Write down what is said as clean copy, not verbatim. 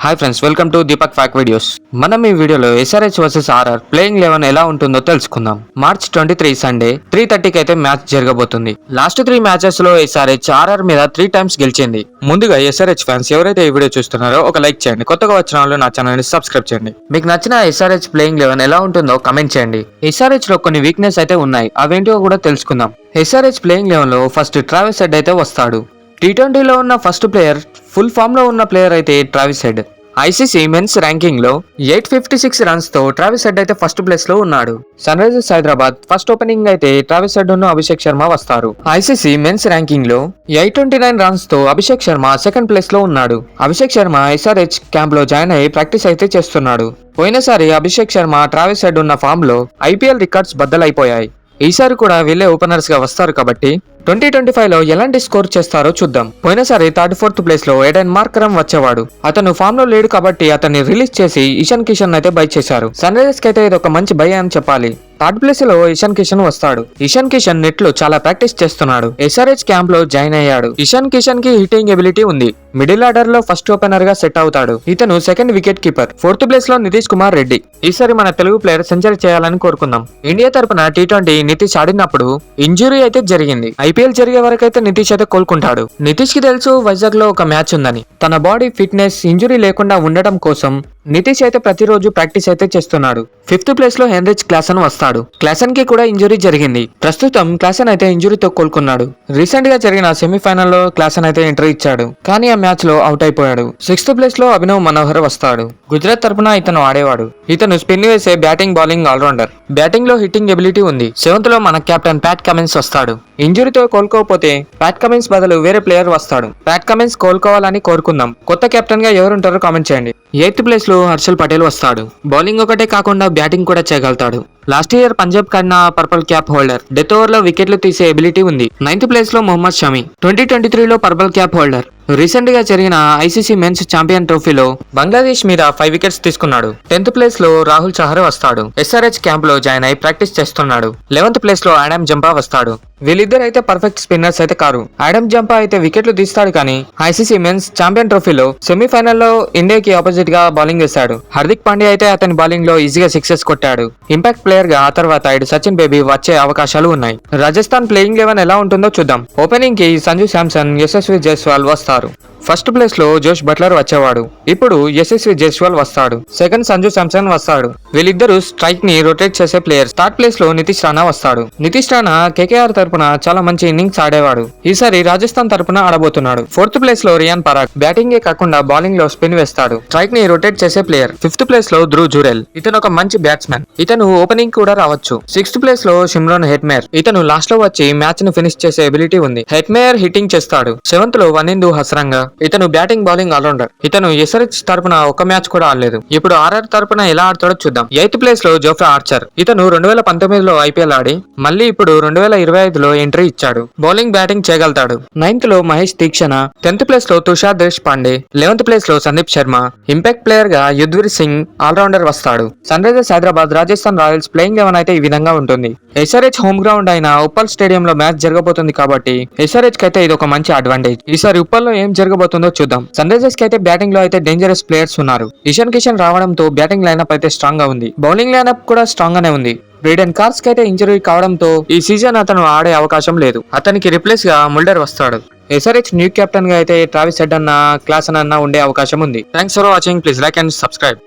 Hi friends, welcome to Deepak fact videos. మనం ఈ వీడియోలో SRH వర్సెస్ RR ప్లేయింగ్ 11 ఎలా ఉంటుందో తెలుసుకుందాం. మార్చ్ 23 సండే 3:30కి అయితే మ్యాచ్ జరగబోతుంది. లాస్ట్ 3 మ్యాచెస్ లో SRH RR మీద 3 టైమ్స్ గెలిచింది. ముందుగా SRH ఫ్యాన్స్ ఎవరైతే ఈ వీడియో చూస్తున్నారో ఒక లైక్ చేయండి. కొత్తగా వచ్చిన వాళ్ళు నా ఛానల్ ని సబ్స్క్రైబ్ చేయండి. మీకు నచ్చిన SRH ప్లేయింగ్ 11 ఎలా ఉంటుందో కమెంట్ చేయండి. SRH లో కొన్ని వీక్నెస్ అయితే ఉన్నాయి, అవేంటో కూడా తెలుసుకుందాం. SRH ప్లేయింగ్ 11 లో ఫస్ట్ ట్రావిస్ హెడ్ అయితే వస్తాడు. T20లో ఉన్న ఫస్ట్ ప్లేయర్, ఫుల్ ఫామ్ లో ఉన్న ప్లేయర్ అయితే Travis Head. ICC men's ranking లో 856 రన్స్ తో ట్రావిస్ హెడ్ అయితే ఫస్ట్ ప్లేస్ లో ఉన్నాడు. Sunrisers Hyderabad first opening అయితే ట్రావిస్ హెడ్ ను అభిషేక్ శర్మ వస్తారు. ఐసీసీ మెన్స్ ర్యాంకింగ్ లో 829 రన్స్ తో అభిషేక్ శర్మ సెకండ్ ప్లేస్ లో ఉన్నాడు. అభిషేక్ శర్మ SRH క్యాంప్ లో జాయిన్ అయ్యి ప్రాక్టీస్ అయితే చేస్తున్నాడు. పోయినసారి అభిషేక్ శర్మ ట్రావిస్ హెడ్ ఉన్న ఫామ్ లో IPL రికార్డ్స్ బద్దలైపోయాయి. ఈసారి కూడా వీళ్ళే ఓపెనర్స్ గా వస్తారు కాబట్టి 2025 లో ఎలాంటి స్కోర్ చేస్తారో చూద్దాం. పోయినసారి థర్డ్ ఫోర్త్ ప్లేస్ లో ఎడెన్ మార్కరమ్ వచ్చేవాడు. అతను ఫామ్ లో లేడు కాబట్టి అతన్ని రిలీజ్ చేసి ఇషాన్ కిషన్ అయితే బై చేశారు. సన్ రైజర్స్ కి అయితే ఇది ఒక మంచి బై అని చెప్పాలి. థర్డ్ ప్లేస్ లో ఇషాన్ కిషన్ వస్తాడు. ఇషాన్ కిషన్ నెట్ లో చాలా ప్రాక్టీస్ చేస్తున్నాడు. SRH క్యాంప్ లో జాయిన్ అయ్యాడు. ఇషాన్ కిషన్ కి హిట్టింగ్ ఎబిలిటీ ఉంది. మిడిల్ ఆర్డర్ లో ఫస్ట్ ఓపెనర్ గా సెట్ అవుతాడు. ఇతను second wicket keeper. Fourth place లో నితీష్ కుమార్ రెడ్డి. ఈసారి మన తెలుగు ప్లేయర్ సెంచరీ చేయాలని కోరుకుందాం. ఇండియా తరపున T20 నితీష్ ఆడినప్పుడు ఇంజురీ అయితే జరిగింది. IPL జరిగే వరకు అయితే నితీష్ అయితే కోలుకుంటాడు. నితీష్ కి తెలుసు వైజాగ్ లో ఒక మ్యాచ్ ఉందని. తన బాడీ ఫిట్నెస్ ఇంజురీ లేకుండా ఉండడం కోసం నితీష్ అయితే ప్రతిరోజు ప్రాక్టీస్ అయితే చేస్తున్నాడు. ఫిఫ్త్ ప్లేస్ లో హెన్రిచ్ క్లాసన్ వస్తాడు. క్లాసన్ కి కూడా ఇంజురీ జరిగింది. ప్రస్తుతం క్లాసన్ అయితే ఇంజురీతో కోలుకున్నాడు. రీసెంట్ గా జరిగిన సెమీఫైనల్ లో క్లాసన్ అయితే ఎంట్రీ ఇచ్చాడు, కానీ ఆ మ్యాచ్ లో అవుట్ అయిపోయాడు. సిక్స్త్ ప్లేస్ లో అభినవ్ మనోహర్ వస్తాడు. గుజరాత్ తరపున ఇతను ఆడేవాడు. ఇతను స్పిన్ వేసే బ్యాటింగ్ బౌలింగ్ ఆల్రౌండర్. బ్యాటింగ్ లో హిట్టింగ్ ఎబిలిటీ ఉంది. సెవెంత్ లో మన కెప్టెన్ ప్యాట్ కమిన్స్ వస్తాడు. ఇంజురీతో కోలుకోకపోతే ప్యాట్ కమిన్స్ బదులు వేరే ప్లేయర్ వస్తాడు. ప్యాట్ కమిన్స్ కోలుకోవాలని కోరుకుందాం. కొత్త కెప్టెన్ గా ఎవరుంటారో కామెంట్ చేయండి. ఎయిత్ ప్లేస్ లో హర్షల్ పటేల్ వస్తాడు. బౌలింగ్ ఒకటే కాకుండా బ్యాటింగ్ కూడా చేయగలుగుతాడు. లాస్ట్ ఇయర్ పంజాబ్ కన్నా purple cap holder. Death over లో వికెట్లు తీసే ఎబిలిటీ ఉంది. నైన్త్ ప్లేస్ లో మొహమ్మద్ షమి. 2023 లో పర్పుల్ క్యాప్ హోల్డర్. రీసెంట్ గా జరిగిన ఐసీసీ మెన్స్ ఛాంపియన్ ట్రోఫీలో బంగ్లాదేశ్ మీద 5 వికెట్స్ తీసుకున్నాడు. 10th ప్లేస్ లో రాహుల్ చహర్ వస్తాడు. SRH క్యాంప్ లో జాయిన్ అయి ప్రాక్టీస్ చేస్తున్నాడు. 11th ప్లేస్ లో ఆడమ్ జంపా వస్తాడు. వీళ్ళిద్దరు అయితే పర్ఫెక్ట్ స్పిన్నర్స్ అయితే కారు. ఆడమ్ జంపా అయితే వికెట్లు తీస్తాడు, కానీ ఐసీసీ మెన్స్ ఛాంపియన్ ట్రోఫీలో సెమీఫైనల్ లో ఇండియాకి ఆపోజిట్ గా బౌలింగ్ వేశాడు. హార్దిక్ పాండ్యా అయితే అతని బౌలింగ్ లో ఈజీగా సిక్సెస్ కొట్టాడు. ఇంపాక్ట్ ప్లేయర్ గా ఆ తర్వాత ఇటు సచిన్ బేబీ వచ్చే అవకాశాలు ఉన్నాయి. రాజస్థాన్ ప్లేయింగ్ 11 ఎలా ఉంటుందో చూద్దాం. ఓపెనింగ్ కి సంజు శాంసన్, యశస్వి జైస్వాల్ వస్తారు. ఫస్ట్ ప్లేస్ లో జోష్ బట్లర్ వచ్చేవాడు. ఇప్పుడు యశస్వి జైస్వాల్ వస్తాడు. సెకండ్ సంజు శాంసన్ వస్తాడు. వీళ్ళిద్దరూ స్ట్రైక్ ని రొటేట్ చేసే ప్లేయర్స్. థర్డ్ ప్లేస్ లో నితీష్ రాణా వస్తాడు. నితీష్ రాణా KKR తరపున చాలా మంచి ఇన్నింగ్స్ ఆడేవాడు. ఈసారి రాజస్థాన్ తరపున ఆడబోతున్నాడు. ఫోర్త్ ప్లేస్ లో రియాన్ పరాగ్. బ్యాటింగ్ ఏ కాకుండా బౌలింగ్ లో స్పిన్ వేస్తాడు. స్ట్రైక్ ని రొటేట్ చేసే ప్లేయర్. ఫిఫ్త్ ప్లేస్ లో ధ్రువ్ జురెల్. ఇతను ఒక మంచి బ్యాట్స్మెన్. ఇతను ఓపెనింగ్ కూడా రావచ్చు. సిక్స్త్ ప్లేస్ లో షిమ్రాన్ హెట్మేర్. ఇతను లాస్ట్ లో వచ్చి మ్యాచ్ ను ఫినిష్ చేసే ఎబిలిటీ ఉంది. హెట్మేర్ హిట్టింగ్ చేస్తాడు. సెవెంత్ లో వనిందు హస్రంగా. ఇతను బ్యాటింగ్ బౌలింగ్ ఆల్రౌండర్. ఇతను SRH తరపున ఒక మ్యాచ్ కూడా ఆడలేదు. ఇప్పుడు RR తరపున ఎలా ఆడతాడో చూద్దాం. ఎయిత్ ప్లేస్ లో జోఫ్రా ఆర్చర్. ఇతను 2019 లో IPL ఆడి మళ్ళీ ఇప్పుడు 2025 లో ఎంట్రీ ఇచ్చాడు. బౌలింగ్ బ్యాటింగ్ చేయగలుగుతాడు. 9th లో మహేష్ తీక్షణ. 10th ప్లేస్ లో తుషార్ దేశ్ పాండే. 11th ప్లేస్ లో సందీప్ శర్మ. ఇంపాక్ట్ ప్లేయర్ గా యుధ్వీర్ సింగ్ ఆల్రౌండర్ వస్తాడు. Sunrisers Hyderabad Rajasthan Royals playing 11 అయితే ఈ విధంగా ఉంటుంది. SRH హోమ్ గ్రౌండ్ అయిన ఉప్పల్ స్టేడియం లో మ్యాచ్ జరగబోతుంది కాబట్టి SRH కి అయితే ఇది ఒక మంచి అడ్వాంటేజ్. ఈసారి ఉప్పల్ లో ఏం జరగబోతుందో చూద్దాం. సన్ రైజర్స్ కి అయితే బ్యాటింగ్ లో అయితే డేంజరస్ ప్లేయర్స్ ఉన్నారు. ఇషాన్ కిషన్ రావడంతో బ్యాటింగ్ లైనప్ అయితే స్ట్రాంగ్ గా ఉంది. బౌలింగ్ లైనప్ కూడా స్ట్రాంగ్ గానే ఉంది. బ్రేడెన్ కార్స్ కి అయితే ఇంజరీ కావడంతో ఈ సీజన్ అతను ఆడే అవకాశం లేదు. అతనికి రిప్లేస్ గా ముల్డర్ వస్తాడు. SRH న్యూ కెప్టెన్ గా అయితే ట్రావిస్ హెడ్ అన్న, క్లాసన్ అన్న ఉండే అవకాశం ఉంది. Thanks for watching. Please like and subscribe.